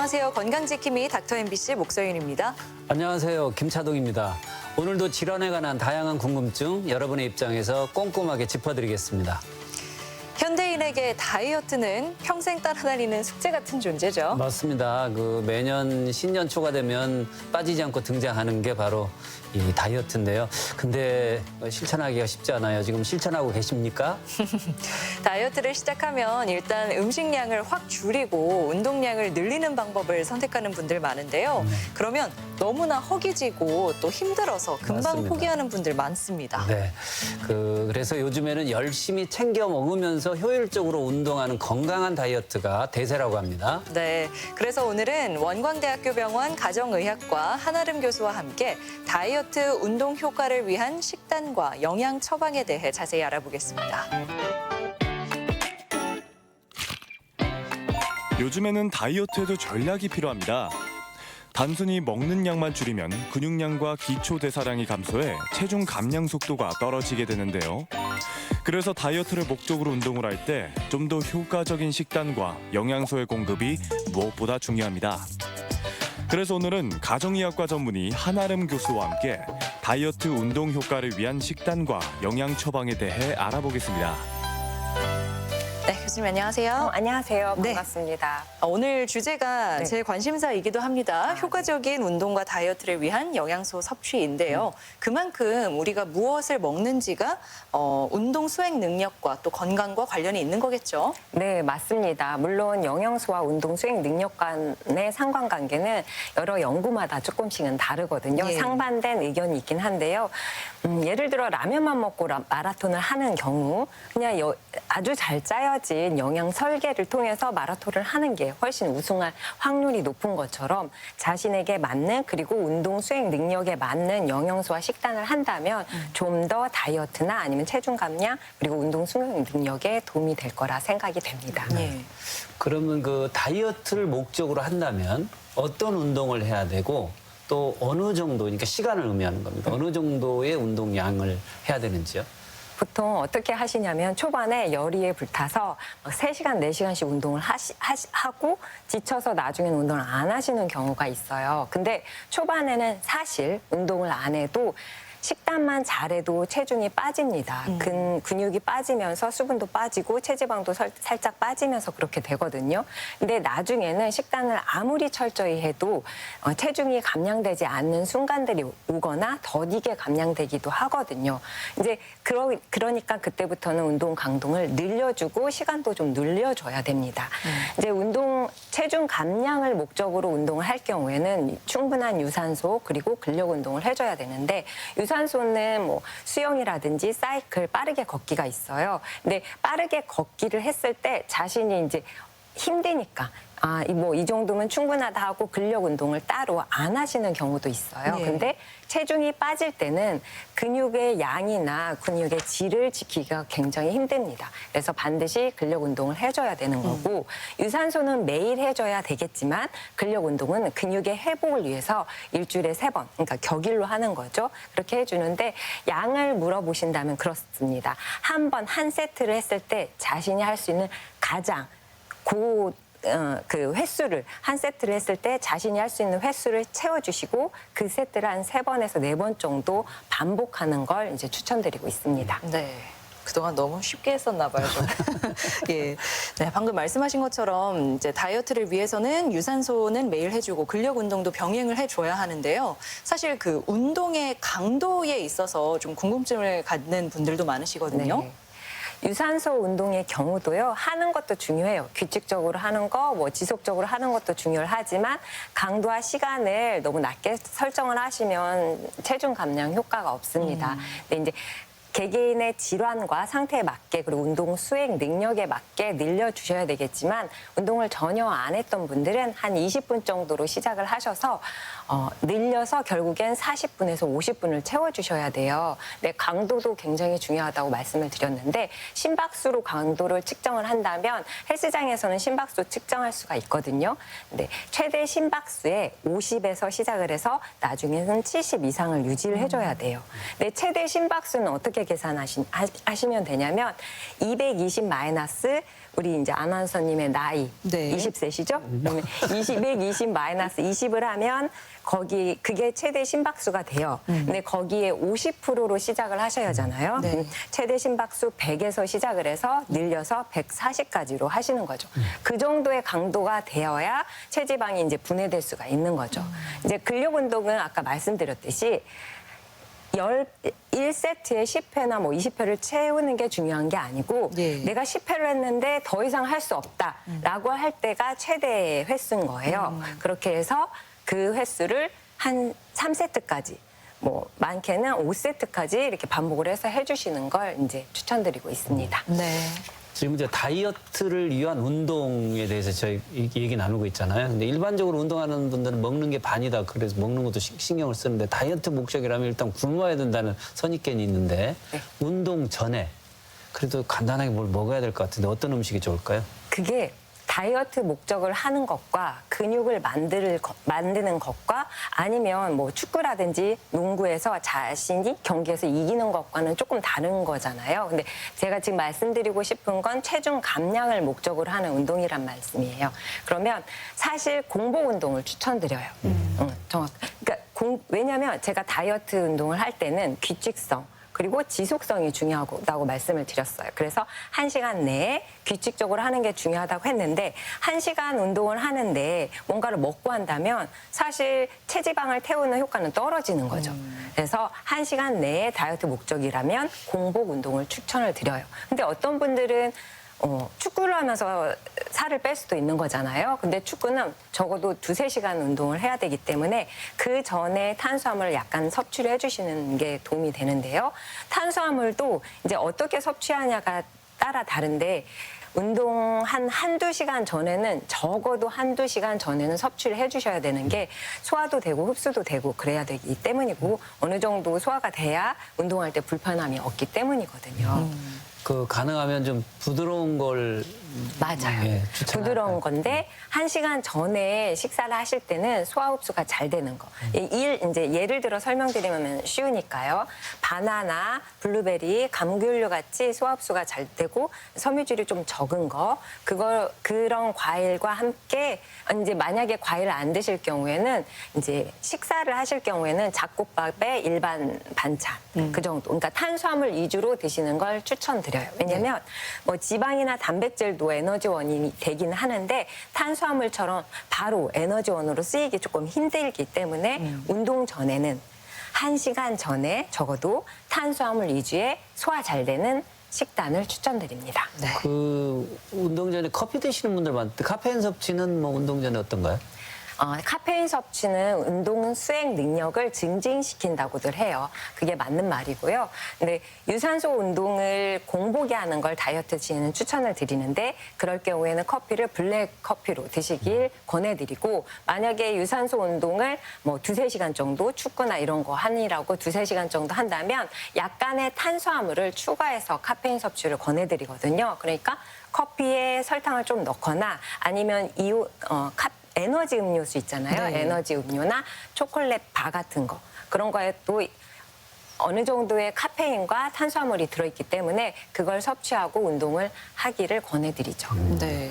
안녕하세요. 건강지킴이 닥터 MBC 목서윤입니다. 안녕하세요. 김차동입니다. 오늘도 질환에 관한 다양한 궁금증 여러분의 입장에서 꼼꼼하게 짚어드리겠습니다. 현대인에게 다이어트는 평생 따라다니는 숙제 같은 존재죠. 맞습니다. 매년 신년초가 되면 빠지지 않고 등장하는 게 바로 이 다이어트인데요. 근데 실천하기가 쉽지 않아요. 지금 실천하고 계십니까? 다이어트를 시작하면 일단 음식량을 확 줄이고 운동량을 늘리는 방법을 선택하는 분들 많은데요. 그러면 너무나 허기지고 또 힘들어서 금방 맞습니다. 포기하는 분들 많습니다. 네. 그래서 요즘에는 열심히 챙겨 먹으면서 효율적으로 운동하는 건강한 다이어트가 대세라고 합니다. 네, 그래서 오늘은 원광대학교 병원 가정의학과 한아름 교수와 함께 다이어트 운동 효과를 위한 식단과 영양 처방에 대해 자세히 알아보겠습니다. 요즘에는 다이어트에도 전략이 필요합니다. 단순히 먹는 양만 줄이면 근육량과 기초 대사량이 감소해 체중 감량 속도가 떨어지게 되는데요. 그래서 다이어트를 목적으로 운동을 할 때 좀 더 효과적인 식단과 영양소의 공급이 무엇보다 중요합니다. 그래서 오늘은 가정의학과 전문의 한아름 교수와 함께 다이어트 운동 효과를 위한 식단과 영양 처방에 대해 알아보겠습니다. 네, 교수님 안녕하세요. 안녕하세요. 네. 반갑습니다. 오늘 주제가 네. 제 관심사이기도 합니다. 효과적인 운동과 다이어트를 위한 영양소 섭취인데요. 그만큼 우리가 무엇을 먹는지가 운동 수행 능력과 또 건강과 관련이 있는 거겠죠? 네, 맞습니다. 물론 영양소와 운동 수행 능력 간의 상관관계는 여러 연구마다 조금씩은 다르거든요. 예. 상반된 의견이 있긴 한데요. 예를 들어 라면만 먹고 마라톤을 하는 경우 그냥 아주 잘 짜여진 영양 설계를 통해서 마라톤을 하는 게 훨씬 우승할 확률이 높은 것처럼 자신에게 맞는 그리고 운동 수행 능력에 맞는 영양소와 식단을 한다면 좀 더 다이어트나 아니면 체중 감량 그리고 운동 수행 능력에 도움이 될 거라 생각이 됩니다. 예. 그러면 다이어트를 목적으로 한다면 어떤 운동을 해야 되고 또 어느 정도, 그러니까 시간을 의미하는 겁니다. 어느 정도의 운동량을 해야 되는지요? 보통 어떻게 하시냐면 초반에 열의에 불타서 3시간, 4시간씩 운동을 하고 지쳐서 나중에는 운동을 안 하시는 경우가 있어요. 근데 초반에는 사실 운동을 안 해도 식단만 잘해도 체중이 빠집니다. 근육이 빠지면서 수분도 빠지고 체지방도 살짝 빠지면서 그렇게 되거든요. 근데 나중에는 식단을 아무리 철저히 해도 체중이 감량되지 않는 순간들이 오거나 더디게 감량되기도 하거든요. 이제 그러니까 그때부터는 운동 강도를 늘려주고 시간도 좀 늘려줘야 됩니다. 이제 체중 감량을 목적으로 운동을 할 경우에는 충분한 유산소 그리고 근력 운동을 해줘야 되는데 유산소는 수영이라든지 사이클 빠르게 걷기가 있어요. 근데 빠르게 걷기를 했을 때 자신이 이제 힘드니까 이 정도면 충분하다 하고 근력 운동을 따로 안 하시는 경우도 있어요. 네. 근데 체중이 빠질 때는 근육의 양이나 근육의 질을 지키기가 굉장히 힘듭니다. 그래서 반드시 근력 운동을 해줘야 되는 거고 유산소는 매일 해줘야 되겠지만 근력 운동은 근육의 회복을 위해서 일주일에 3번, 그러니까 격일로 하는 거죠. 그렇게 해주는데 양을 물어보신다면 그렇습니다. 한 세트를 했을 때 자신이 할 수 있는 가장 횟수를 한 세트를 했을 때 자신이 할 수 있는 횟수를 채워주시고 그 세트를 한 3번에서 4번 정도 반복하는 걸 이제 추천드리고 있습니다. 네. 그동안 너무 쉽게 했었나 봐요, 저는. 예. 네, 방금 말씀하신 것처럼 이제 다이어트를 위해서는 유산소는 매일 해주고 근력 운동도 병행을 해줘야 하는데요. 사실 운동의 강도에 있어서 좀 궁금증을 갖는 분들도 많으시거든요. 네. 유산소 운동의 경우도요, 하는 것도 중요해요. 규칙적으로 하는 거, 지속적으로 하는 것도 중요하지만 강도와 시간을 너무 낮게 설정을 하시면 체중 감량 효과가 없습니다. 근데 이제 개개인의 질환과 상태에 맞게 그리고 운동 수행 능력에 맞게 늘려주셔야 되겠지만 운동을 전혀 안 했던 분들은 한 20분 정도로 시작을 하셔서 늘려서 결국엔 40분에서 50분을 채워주셔야 돼요. 네, 강도도 굉장히 중요하다고 말씀을 드렸는데 심박수로 강도를 측정을 한다면 헬스장에서는 심박수 측정할 수가 있거든요. 근데 최대 심박수에 50에서 시작을 해서 나중에는 70 이상을 유지를 해줘야 돼요. 근데 최대 심박수는 어떻게 계산하시면 되냐면 220 마이너스 우리 이제 아나운서님의 나이 네. 20세시죠? 그러면 220 마이너스 20을 하면 거기 그게 최대 심박수가 돼요. 근데 거기에 50%로 시작을 하셔야 하잖아요. 네. 최대 심박수 100에서 시작을 해서 늘려서 140까지로 하시는 거죠. 그 정도의 강도가 되어야 체지방이 이제 분해될 수가 있는 거죠. 이제 근력 운동은 아까 말씀드렸듯이 1세트에 10회나 뭐 20회를 채우는 게 중요한 게 아니고 예. 내가 10회를 했는데 더 이상 할 수 없다라고 할 때가 최대 횟수인 거예요. 그렇게 해서 그 횟수를 한 3세트까지 뭐 많게는 5세트까지 이렇게 반복을 해서 해주시는 걸 이제 추천드리고 있습니다. 네. 지금 이제 다이어트를 위한 운동에 대해서 저희 얘기 나누고 있잖아요. 근데 일반적으로 운동하는 분들은 먹는 게 반이다. 그래서 먹는 것도 신경을 쓰는데 다이어트 목적이라면 일단 굶어야 된다는 선입견이 있는데 네. 운동 전에 그래도 간단하게 뭘 먹어야 될 것 같은데 어떤 음식이 좋을까요? 그게 다이어트 목적을 하는 것과 근육을 만드는 것과 아니면 뭐 축구라든지 농구에서 자신이 경기에서 이기는 것과는 조금 다른 거잖아요. 근데 제가 지금 말씀드리고 싶은 건 체중 감량을 목적으로 하는 운동이란 말씀이에요. 그러면 사실 공복 운동을 추천드려요. 그러니까 왜냐하면 제가 다이어트 운동을 할 때는 규칙성 그리고 지속성이 중요하다고 말씀을 드렸어요. 그래서 1시간 내에 규칙적으로 하는 게 중요하다고 했는데 1시간 운동을 하는데 뭔가를 먹고 한다면 사실 체지방을 태우는 효과는 떨어지는 거죠. 그래서 1시간 내에 다이어트 목적이라면 공복 운동을 추천을 드려요. 근데 어떤 분들은 축구를 하면서 살을 뺄 수도 있는 거잖아요. 근데 축구는 적어도 2-3시간 운동을 해야 되기 때문에 그 전에 탄수화물을 약간 섭취를 해주시는 게 도움이 되는데요. 탄수화물도 이제 어떻게 섭취하냐가 따라 다른데 운동 한두 시간 전에는 적어도 한두 시간 전에는 섭취를 해주셔야 되는 게 소화도 되고 흡수도 되고 그래야 되기 때문이고 어느 정도 소화가 돼야 운동할 때 불편함이 없기 때문이거든요. 가능하면 좀 부드러운 걸 맞아요. 예, 추천할까요? 부드러운 건데 1시간 전에 식사를 하실 때는 소화 흡수가 잘 되는 거. 이제 예를 들어 설명드리면 쉬우니까요. 바나나, 블루베리, 감귤류 같이 소화 흡수가 잘 되고 섬유질이 좀 적은 거. 그런 과일과 함께 이제 만약에 과일을 안 드실 경우에는 이제 식사를 하실 경우에는 잡곡밥에 일반 반찬 그 정도. 그러니까 탄수화물 위주로 드시는 걸 추천드려요. 왜냐면 뭐 지방이나 단백질도 에너지원이 되긴 하는데 탄수화물처럼 바로 에너지원으로 쓰이기 조금 힘들기 때문에 운동 전에는 1시간 전에 적어도 탄수화물 위주의 소화 잘 되는 식단을 추천드립니다. 네. 그 운동 전에 커피 드시는 분들 많은데 카페인 섭취는 뭐 운동 전에 어떤가요? 카페인 섭취는 운동 수행 능력을 증진시킨다고들 해요. 그게 맞는 말이고요. 근데 유산소 운동을 공복에 하는 걸 다이어트 시에는 추천을 드리는데 그럴 경우에는 커피를 블랙 커피로 드시길 권해드리고 만약에 유산소 운동을 뭐 2-3시간 정도 축구나 이런 거 하느라고 2-3시간 정도 한다면 약간의 탄수화물을 추가해서 카페인 섭취를 권해드리거든요. 그러니까 커피에 설탕을 좀 넣거나 아니면 에너지 음료수 있잖아요. 네. 에너지 음료나 초콜릿 바 같은 거. 그런 거에 또 어느 정도의 카페인과 탄수화물이 들어있기 때문에 그걸 섭취하고 운동을 하기를 권해드리죠. 네.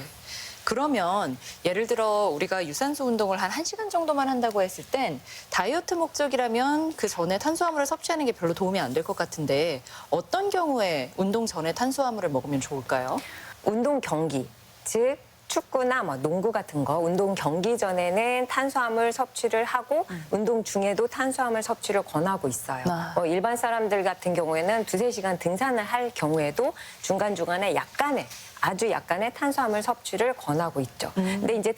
그러면 예를 들어 우리가 유산소 운동을 한 1시간 정도만 한다고 했을 땐 다이어트 목적이라면 그 전에 탄수화물을 섭취하는 게 별로 도움이 안 될 것 같은데 어떤 경우에 운동 전에 탄수화물을 먹으면 좋을까요? 운동 경기, 즉 축구나 뭐 농구 같은 거 운동 경기 전에는 탄수화물 섭취를 하고 운동 중에도 탄수화물 섭취를 권하고 있어요. 뭐 일반 사람들 같은 경우에는 2-3시간 등산을 할 경우에도 중간중간에 아주 약간의 탄수화물 섭취를 권하고 있죠. 근데 이제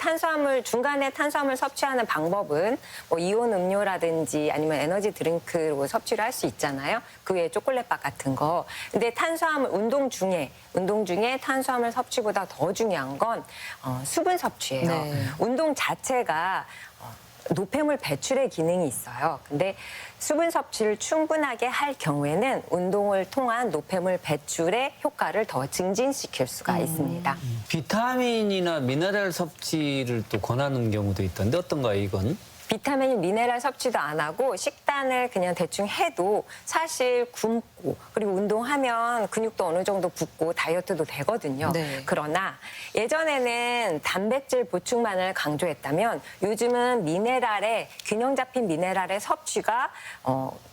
중간에 탄수화물 섭취하는 방법은 뭐 이온 음료라든지 아니면 에너지 드링크로 섭취를 할 수 있잖아요. 그 외에 초콜릿바 같은 거. 근데 운동 중에 탄수화물 섭취보다 더 중요한 건 수분 섭취예요. 네. 운동 자체가 노폐물 배출의 기능이 있어요. 근데 수분 섭취를 충분하게 할 경우에는 운동을 통한 노폐물 배출의 효과를 더 증진시킬 수가 있습니다. 비타민이나 미네랄 섭취를 또 권하는 경우도 있던데 어떤가요, 이건? 비타민, 미네랄 섭취도 안 하고 식단 식단을 그냥 대충 해도 사실 굶고 그리고 운동하면 근육도 어느 정도 붙고 다이어트도 되거든요. 네. 그러나 예전에는 단백질 보충만을 강조했다면 요즘은 미네랄의 균형 잡힌 미네랄의 섭취가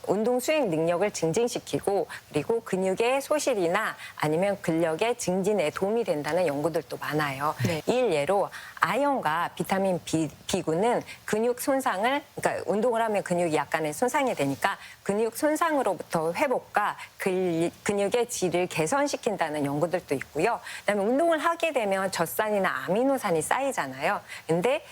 운동 수행 능력을 증진시키고 그리고 근육의 소실이나 아니면 근력의 증진에 도움이 된다는 연구들도 많아요. 네. 일례로 아연과 비타민 B군은 근육 손상을 그러니까 운동을 하면 근육이 약간의 손상이 되니까 근육 손상으로부터 회복과 근육의 질을 개선시킨다는 연구들도 있고요. 그다음에 운동을 하게 되면 젖산이나 아미노산이 쌓이잖아요. 근데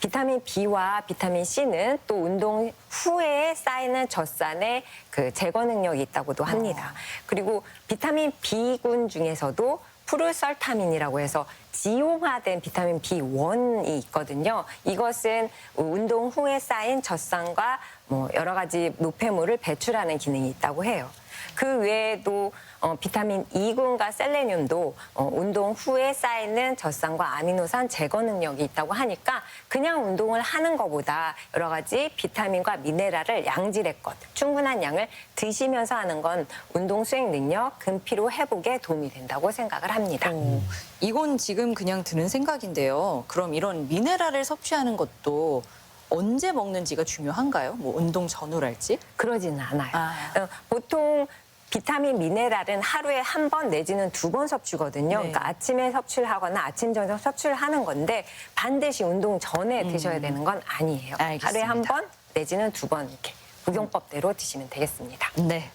비타민 B와 비타민 C는 또 운동 후에 쌓이는 젖산의 그 제거 능력이 있다고도 합니다. 그리고 비타민 B군 중에서도 프루설타민이라고 해서 지용화된 비타민 B1이 있거든요. 이것은 운동 후에 쌓인 젖산과 뭐 여러 가지 노폐물을 배출하는 기능이 있다고 해요. 그 외에도 비타민 E군과 셀레늄도 운동 후에 쌓이는 젖산과 아미노산 제거 능력이 있다고 하니까 그냥 운동을 하는 것보다 여러 가지 비타민과 미네랄을 양질의 것, 충분한 양을 드시면서 하는 건 운동 수행 능력, 근피로 회복에 도움이 된다고 생각을 합니다. 이건 지금 그냥 드는 생각인데요. 그럼 이런 미네랄을 섭취하는 것도 언제 먹는지가 중요한가요? 뭐 운동 전후랄지? 그러지는 않아요. 아. 보통 비타민 미네랄은 하루에 한 번 내지는 2번 섭취거든요. 네. 그러니까 아침에 섭취를 하거나 아침 저녁 섭취를 하는 건데 반드시 운동 전에 드셔야 되는 건 아니에요. 알겠습니다. 하루에 한 번 내지는 2번 이렇게 복용법대로 드시면 되겠습니다. 네.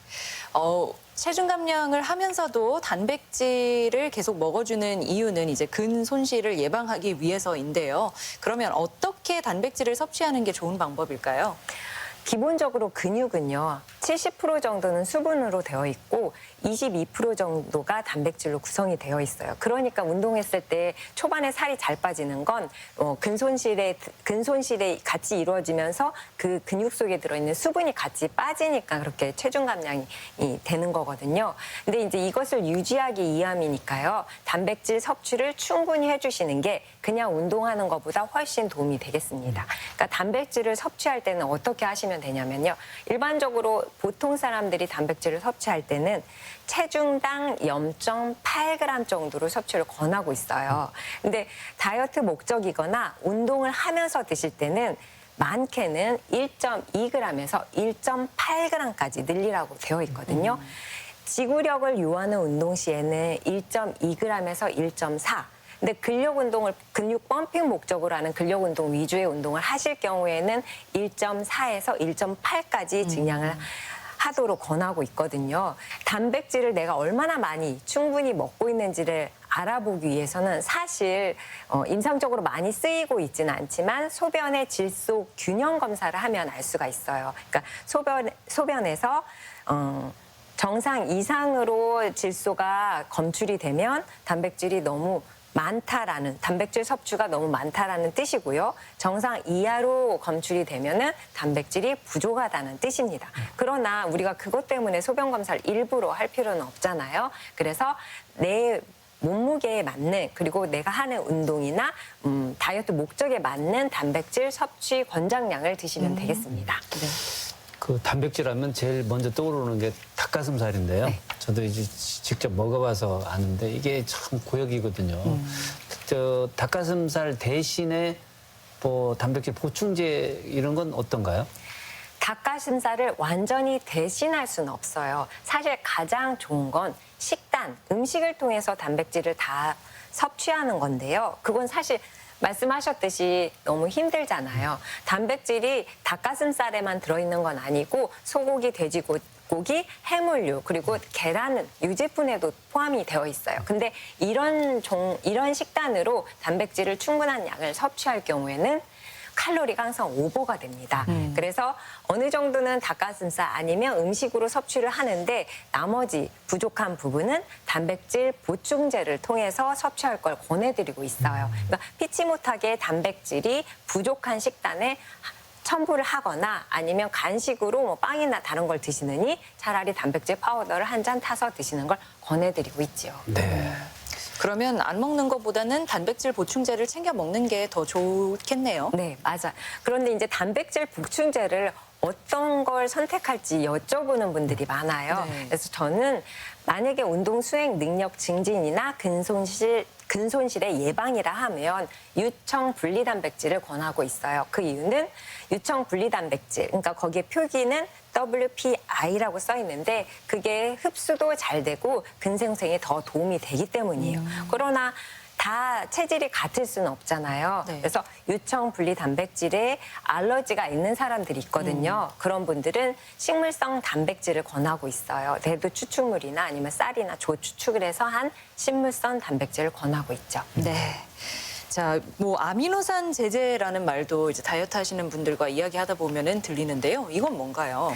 체중 감량을 하면서도 단백질을 계속 먹어주는 이유는 이제 근 손실을 예방하기 위해서인데요. 그러면 어떻게 단백질을 섭취하는 게 좋은 방법일까요? 기본적으로 근육은요, 70% 정도는 수분으로 되어 있고 22% 정도가 단백질로 구성이 되어 있어요. 그러니까 운동했을 때 초반에 살이 잘 빠지는 건 근손실에 같이 이루어지면서 그 근육 속에 들어있는 수분이 같이 빠지니까 그렇게 체중 감량이 되는 거거든요. 근데 이제 이것을 유지하기 위함이니까요, 단백질 섭취를 충분히 해주시는 게 그냥 운동하는 것보다 훨씬 도움이 되겠습니다. 그러니까 단백질을 섭취할 때는 어떻게 하시면 되냐면요. 일반적으로 보통 사람들이 단백질을 섭취할 때는 체중당 0.8g 정도로 섭취를 권하고 있어요. 근데 다이어트 목적이거나 운동을 하면서 드실 때는 많게는 1.2g에서 1.8g까지 늘리라고 되어 있거든요. 지구력을 요하는 운동 시에는 1.2g에서 1.4. 근데 근육 펌핑 목적으로 하는 근력 운동 위주의 운동을 하실 경우에는 1.4에서 1.8까지 증량을 하도록 권하고 있거든요. 단백질을 내가 얼마나 많이 충분히 먹고 있는지를 알아보기 위해서는 사실 임상적으로 많이 쓰이고 있지는 않지만 소변의 질소 균형 검사를 하면 알 수가 있어요. 그러니까 소변에서 정상 이상으로 질소가 검출이 되면 단백질 섭취가 너무 많다라는 뜻이고요. 정상 이하로 검출이 되면은 단백질이 부족하다는 뜻입니다. 그러나 우리가 그것 때문에 소변 검사를 일부러 할 필요는 없잖아요. 그래서 내 몸무게에 맞는 그리고 내가 하는 운동이나 다이어트 목적에 맞는 단백질 섭취 권장량을 드시면 되겠습니다. 네. 그 단백질 하면 제일 먼저 떠오르는 게 닭가슴살인데요. 네. 저도 이제 직접 먹어봐서 아는데 이게 참 고역이거든요. 저 닭가슴살 대신에 뭐 단백질 보충제 이런 건 어떤가요? 닭가슴살을 완전히 대신할 수는 없어요. 사실 가장 좋은 건 식단, 음식을 통해서 단백질을 다 섭취하는 건데요. 그건 사실 말씀하셨듯이 너무 힘들잖아요. 단백질이 닭가슴살에만 들어있는 건 아니고 소고기, 돼지고기, 해물류 그리고 계란은 유제품에도 포함이 되어 있어요. 근데 이런 식단으로 단백질을 충분한 양을 섭취할 경우에는 칼로리가 항상 오버가 됩니다. 그래서 어느 정도는 닭가슴살 아니면 음식으로 섭취를 하는데 나머지 부족한 부분은 단백질 보충제를 통해서 섭취할 걸 권해드리고 있어요. 그러니까 피치 못하게 단백질이 부족한 식단에 첨부를 하거나 아니면 간식으로 뭐 빵이나 다른 걸 드시느니 차라리 단백질 파우더를 한 잔 타서 드시는 걸 권해드리고 있죠. 네. 그러면 안 먹는 것보다는 단백질 보충제를 챙겨 먹는 게 더 좋겠네요. 네, 맞아. 그런데 이제 단백질 보충제를 어떤 걸 선택할지 여쭤보는 분들이 많아요. 네. 그래서 저는 만약에 운동 수행 능력 증진이나 근손실의 예방이라 하면 유청 분리 단백질을 권하고 있어요. 그 이유는 유청 분리 단백질, 그러니까 거기에 표기는 WPI라고 써 있는데 그게 흡수도 잘 되고 근생생에 더 도움이 되기 때문이에요. 그러나 다 체질이 같을 수는 없잖아요. 네. 그래서 유청 분리 단백질에 알러지가 있는 사람들이 있거든요. 그런 분들은 식물성 단백질을 권하고 있어요. 대두 추출물이나 아니면 쌀이나 조 추출을 해서 한 식물성 단백질을 권하고 있죠. 네. 자, 뭐 아미노산 제제라는 말도 이제 다이어트 하시는 분들과 이야기하다 보면은 들리는데요. 이건 뭔가요?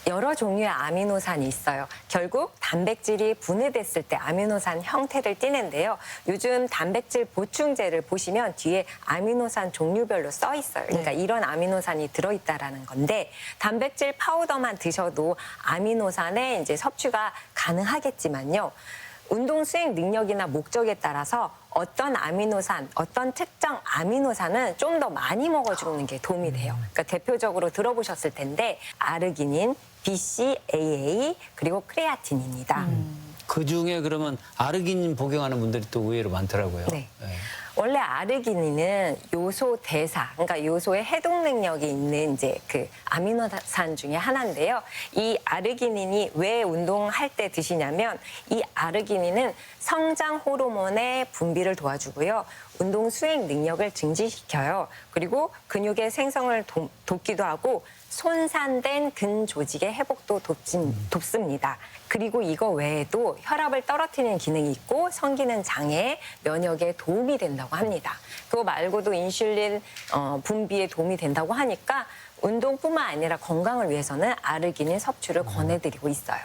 여러 종류의 아미노산이 있어요. 결국 단백질이 분해됐을 때 아미노산 형태를 띠는데요. 요즘 단백질 보충제를 보시면 뒤에 아미노산 종류별로 써 있어요. 그러니까 이런 아미노산이 들어있다라는 건데 단백질 파우더만 드셔도 아미노산의 이제 섭취가 가능하겠지만요. 운동 수행 능력이나 목적에 따라서 어떤 아미노산, 어떤 특정 아미노산은 좀 더 많이 먹어주는 게 도움이 돼요. 그러니까 대표적으로 들어보셨을 텐데 아르기닌, BCAA 그리고 크레아틴입니다. 그 중에 그러면 아르기닌 복용하는 분들이 또 의외로 많더라고요. 네. 원래 아르기닌은 요소 대사, 그러니까 요소의 해독 능력이 있는 이제 그 아미노산 중에 하나인데요. 이 아르기닌이 왜 운동할 때 드시냐면 이 아르기닌은 성장 호르몬의 분비를 도와주고요. 운동 수행 능력을 증진시켜요. 그리고 근육의 생성을 돕기도 하고 손상된 근 조직의 회복도 돕습니다. 그리고 이거 외에도 혈압을 떨어뜨리는 기능이 있고 성기능 장애, 면역에 도움이 된다고 합니다. 그거 말고도 인슐린 분비에 도움이 된다고 하니까 운동뿐만 아니라 건강을 위해서는 아르기닌 섭취를 권해드리고 있어요.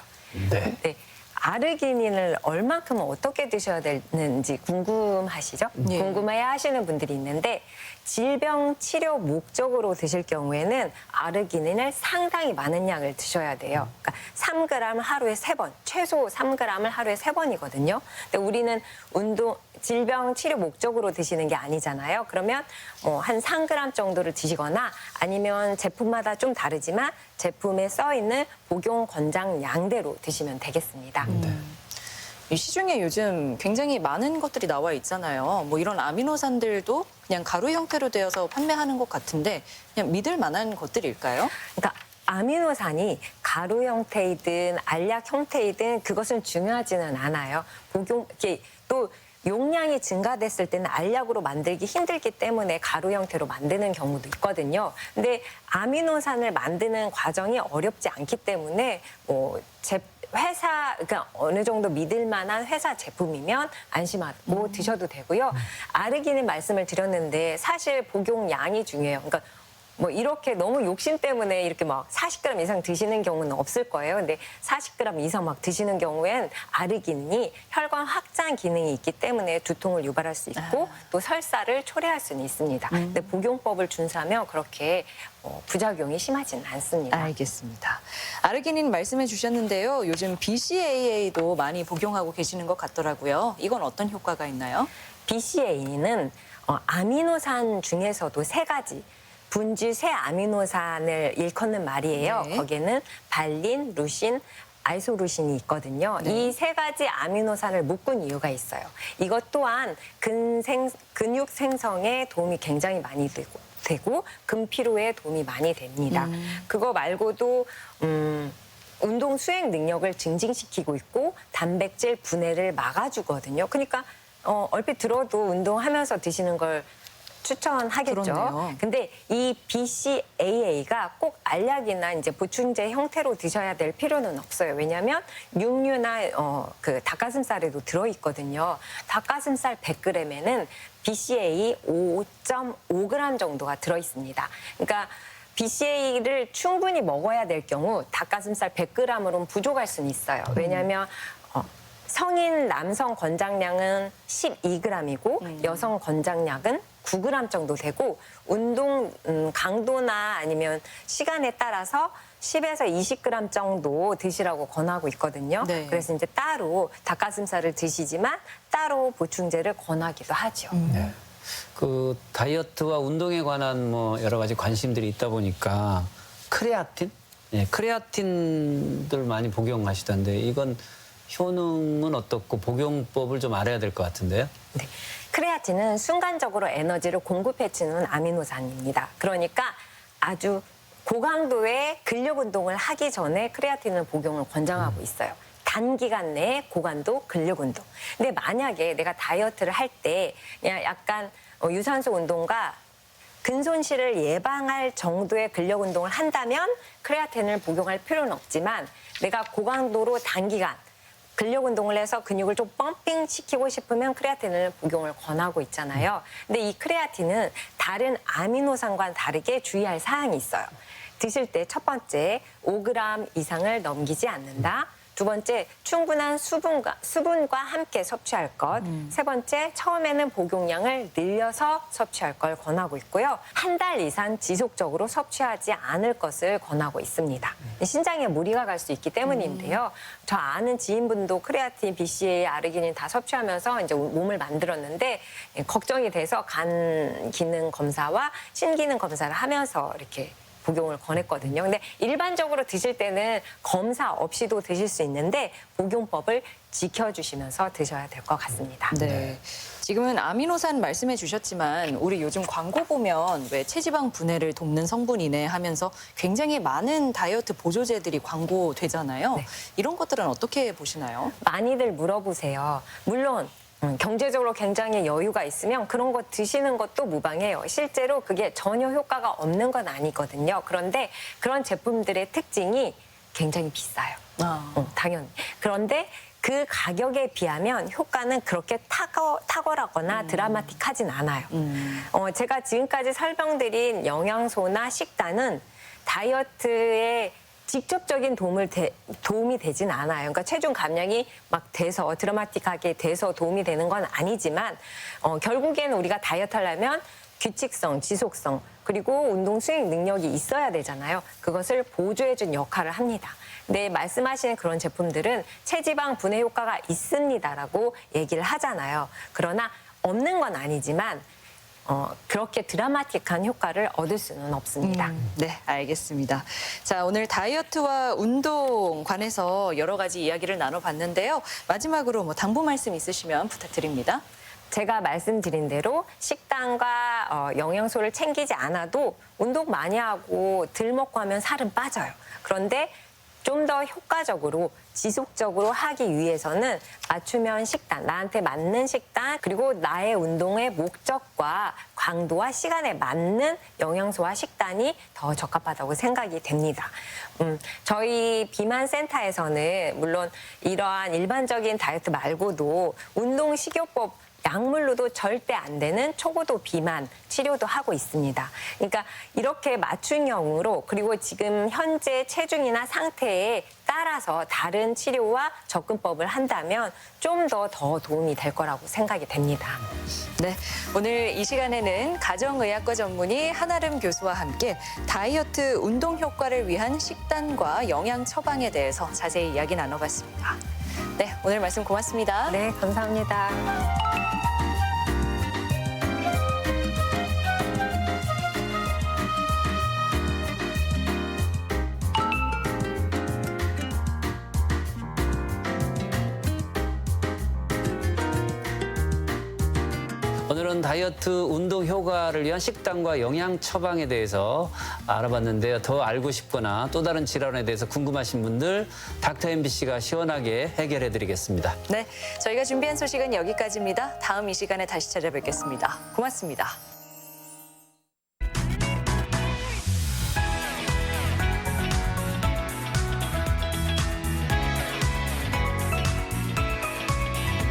네. 네. 아르기닌을 얼만큼 어떻게 드셔야 되는지 궁금하시죠? 예. 궁금해 하시는 분들이 있는데 질병 치료 목적으로 드실 경우에는 아르기닌을 상당히 많은 양을 드셔야 돼요. 그러니까 3g 하루에 3번, 최소 3g을 하루에 3번이거든요. 근데 우리는 질병 치료 목적으로 드시는 게 아니잖아요. 그러면 뭐 한 3g 정도를 드시거나 아니면 제품마다 좀 다르지만 제품에 써 있는 복용 권장량대로 드시면 되겠습니다. 이 시중에 요즘 굉장히 많은 것들이 나와 있잖아요. 뭐 이런 아미노산들도 그냥 가루 형태로 되어서 판매하는 것 같은데 그냥 믿을 만한 것들일까요? 그러니까 아미노산이 가루 형태이든 알약 형태이든 그것은 중요하지는 않아요. 또 용량이 증가됐을 때는 알약으로 만들기 힘들기 때문에 가루 형태로 만드는 경우도 있거든요. 근데 아미노산을 만드는 과정이 어렵지 않기 때문에 그러니까 어느 정도 믿을 만한 회사 제품이면 안심하고 드셔도 되고요. 아르기닌 말씀을 드렸는데 사실 복용량이 중요해요. 그러니까 뭐 이렇게 너무 욕심 때문에 이렇게 막 40g 이상 드시는 경우는 없을 거예요. 근데 40g 이상 막 드시는 경우엔 아르기닌이 혈관 확장 기능이 있기 때문에 두통을 유발할 수 있고 또 설사를 초래할 수는 있습니다. 근데 복용법을 준수하면 그렇게 부작용이 심하지는 않습니다. 알겠습니다. 아르기닌 말씀해 주셨는데요. 요즘 BCAA도 많이 복용하고 계시는 것 같더라고요. 이건 어떤 효과가 있나요? BCAA는 아미노산 중에서도 3가지 분주 세 아미노산을 일컫는 말이에요. 네. 거기에는 발린, 루신, 아이소루신이 있거든요. 네. 이 3가지 아미노산을 묶은 이유가 있어요. 이것 또한 근육 생성에 도움이 굉장히 많이 되고 근피로에 도움이 많이 됩니다. 그거 말고도 운동 수행 능력을 증진시키고 있고 단백질 분해를 막아주거든요. 그러니까 얼핏 들어도 운동하면서 드시는 걸 추천하겠죠. 그렇네요. 근데 이 BCAA가 꼭 알약이나 이제 보충제 형태로 드셔야 될 필요는 없어요. 왜냐하면 육류나 그 닭가슴살에도 들어있거든요. 닭가슴살 100g에는 BCAA 5.5g 정도가 들어있습니다. 그러니까 BCAA를 충분히 먹어야 될 경우 닭가슴살 100g으로는 부족할 수는 있어요. 왜냐하면 성인 남성 권장량은 12g이고 여성 권장량은 9g 정도 되고 운동 강도나 아니면 시간에 따라서 10에서 20g 정도 드시라고 권하고 있거든요. 네. 그래서 이제 따로 닭가슴살을 드시지만 따로 보충제를 권하기도 하죠. 그 다이어트와 운동에 관한 뭐 여러 가지 관심들이 있다 보니까 크레아틴? 예, 크레아틴들 많이 복용하시던데 이건 효능은 어떻고 복용법을 좀 알아야 될 것 같은데요. 네. 크레아틴은 순간적으로 에너지를 공급해주는 아미노산입니다. 그러니까 아주 고강도의 근력 운동을 하기 전에 크레아틴을 복용을 권장하고 있어요. 단기간 내에 고강도 근력 운동. 근데 만약에 내가 다이어트를 할 때 그냥 약간 유산소 운동과 근손실을 예방할 정도의 근력 운동을 한다면 크레아틴을 복용할 필요는 없지만 내가 고강도로 단기간 근력 운동을 해서 근육을 좀 펌핑 시키고 싶으면 크레아틴을 복용을 권하고 있잖아요. 근데 이 크레아틴은 다른 아미노산과는 다르게 주의할 사항이 있어요. 드실 때 첫 번째 5g 이상을 넘기지 않는다. 두 번째 충분한 수분과 함께 섭취할 것. 세 번째 처음에는 복용량을 늘려서 섭취할 걸 권하고 있고요. 한 달 이상 지속적으로 섭취하지 않을 것을 권하고 있습니다. 신장에 무리가 갈 수 있기 때문인데요. 저 아는 지인분도 크레아틴, BCAA, 아르기닌 다 섭취하면서 이제 몸을 만들었는데 걱정이 돼서 간 기능 검사와 신기능 검사를 하면서 이렇게 복용을 권했거든요. 근데 일반적으로 드실 때는 검사 없이도 드실 수 있는데 복용법을 지켜주시면서 드셔야 될 것 같습니다. 네. 지금은 아미노산 말씀해 주셨지만 우리 요즘 광고 보면 왜 체지방 분해를 돕는 성분이네 하면서 굉장히 많은 다이어트 보조제들이 광고되잖아요. 네. 이런 것들은 어떻게 보시나요? 많이들 물어보세요. 물론 경제적으로 굉장히 여유가 있으면 그런 거 드시는 것도 무방해요. 실제로 그게 전혀 효과가 없는 건 아니거든요. 그런데 그런 제품들의 특징이 굉장히 비싸요. 당연히. 그런데 그 가격에 비하면 효과는 그렇게 탁월하거나 드라마틱하진 않아요. 제가 지금까지 설명드린 영양소나 식단은 다이어트에 직접적인 도움이 되진 않아요. 그러니까 체중 감량이 막 돼서 드라마틱하게 돼서 도움이 되는 건 아니지만 결국에는 우리가 다이어트 하려면 규칙성, 지속성 그리고 운동 수행 능력이 있어야 되잖아요. 그것을 보조해준 역할을 합니다. 근데 말씀하시는 그런 제품들은 체지방 분해 효과가 있습니다라고 얘기를 하잖아요. 그러나 없는 건 아니지만 그렇게 드라마틱한 효과를 얻을 수는 없습니다. 네, 알겠습니다. 자, 오늘 다이어트와 운동 관해서 여러 가지 이야기를 나눠봤는데요. 마지막으로 뭐 당부 말씀 있으시면 부탁드립니다. 제가 말씀드린 대로 식단과 영양소를 챙기지 않아도 운동 많이 하고 덜 먹고 하면 살은 빠져요. 그런데 좀 더 효과적으로 지속적으로 하기 위해서는 맞춤형 식단, 나한테 맞는 식단, 그리고 나의 운동의 목적과 강도와 시간에 맞는 영양소와 식단이 더 적합하다고 생각이 됩니다. 저희 비만 센터에서는 물론 이러한 일반적인 다이어트 말고도 운동 식이요법 약물로도 절대 안 되는 초고도 비만 치료도 하고 있습니다. 그러니까 이렇게 맞춤형으로 그리고 지금 현재 체중이나 상태에 따라서 다른 치료와 접근법을 한다면 좀 더 도움이 될 거라고 생각이 됩니다. 네, 오늘 이 시간에는 가정의학과 전문의 한아름 교수와 함께 다이어트 운동 효과를 위한 식단과 영양 처방에 대해서 자세히 이야기 나눠봤습니다. 네, 오늘 말씀 고맙습니다. 네, 감사합니다. 오늘은 다이어트 운동 효과를 위한 식단과 영양 처방에 대해서 알아봤는데요. 더 알고 싶거나 또 다른 질환에 대해서 궁금하신 분들 닥터 MBC가 시원하게 해결해 드리겠습니다. 네, 저희가 준비한 소식은 여기까지입니다. 다음 이 시간에 다시 찾아뵙겠습니다. 고맙습니다.